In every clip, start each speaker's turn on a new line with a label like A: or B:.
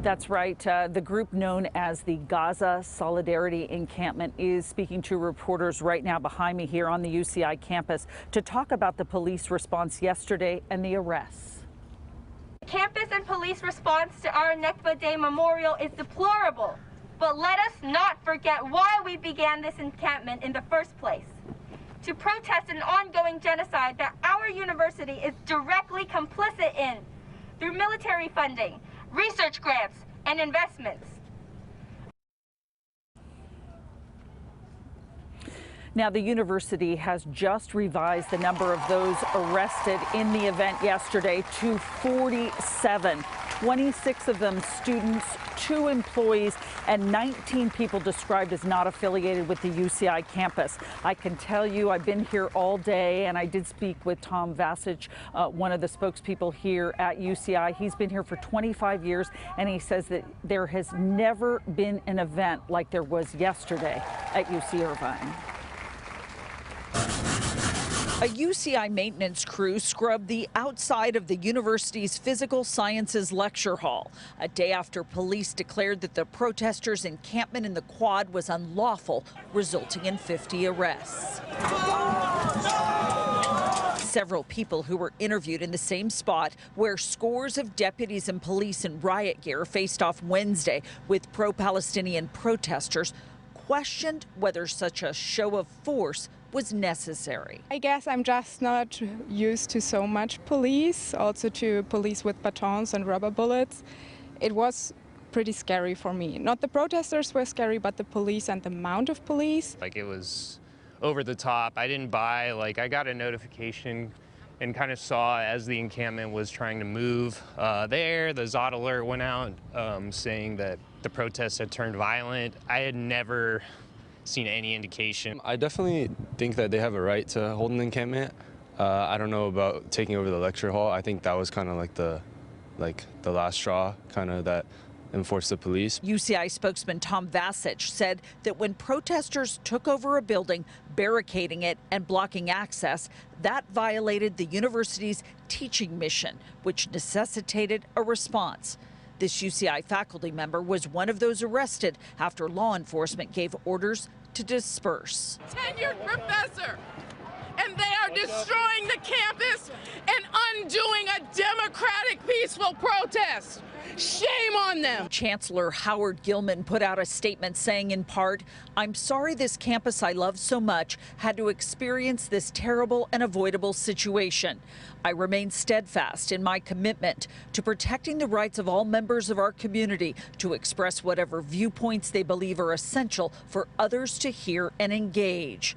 A: That's right. The group known as the Gaza Solidarity encampment is speaking to reporters right now behind me here on the UCI campus to talk about the police response yesterday and the arrests.
B: Campus and police response to our Nakba Day memorial is deplorable, but let us not forget why we began this encampment in the first place. To protest an ongoing genocide that our university is directly complicit in through military funding, research grants, and investments.
A: Now, the university has just revised the number of those arrested in the event yesterday to 47. 26 of them students, 2 employees, and 19 people described as not affiliated with the UCI campus. I can tell you I've been here all day, and I did speak with Tom Vasich, one of the spokespeople here at UCI. He's been here for 25 years, and he says that there has never been an event like there was yesterday at UC Irvine. A UCI maintenance crew scrubbed the outside of the university's physical sciences lecture hall, a day after police declared that the protesters' encampment in the quad was unlawful, resulting in 50 arrests. Several people who were interviewed in the same spot where scores of deputies and police in riot gear faced off Wednesday with pro-Palestinian protesters questioned whether such a show of force was necessary.
C: I guess I'm just not used to so much police, also to police with batons and rubber bullets. It was pretty scary for me. Not the protesters were scary, but the police and the amount of police.
D: It was over the top. I didn't buy, I got a notification and kind of saw as the encampment was trying to move there, the Zod alert went out saying that the protests had turned violent. I had never seen any indication.
E: I definitely think that they have a right to hold an encampment. I don't know about taking over the lecture hall. I think that was kind of like the last straw, kind of that enforced the police.
A: UCI spokesman Tom Vasich said that when protesters took over a building, barricading it and blocking access, that violated the university's teaching mission, which necessitated a response. This UCI faculty member was one of those arrested after law enforcement gave orders to disperse.
F: Tenured professor, and they are destroying the campus and undoing a democratic, peaceful protest. Shame on them.
A: Chancellor Howard Gilman put out a statement saying in part, "I'm sorry this campus I love so much had to experience this terrible and avoidable situation. I remain steadfast in my commitment to protecting the rights of all members of our community to express whatever viewpoints they believe are essential for others to hear and engage."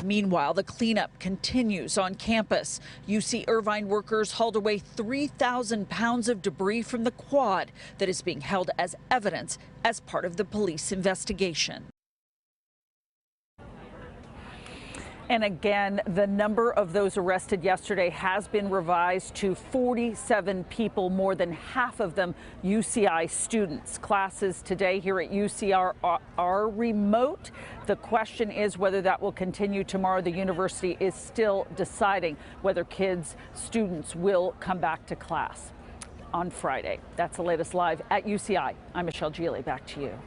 A: Meanwhile, the cleanup continues on campus. UC Irvine workers hauled away 3,000 pounds of debris from the quad that is being held as evidence as part of the police investigation. And again, the number of those arrested yesterday has been revised to 47 people, more than half of them UCI students. Classes today here at UCR are remote. The question is whether that will continue tomorrow. The university is still deciding whether students will come back to class on Friday. That's the latest live at UCI. I'm Michelle Gili. Back to you.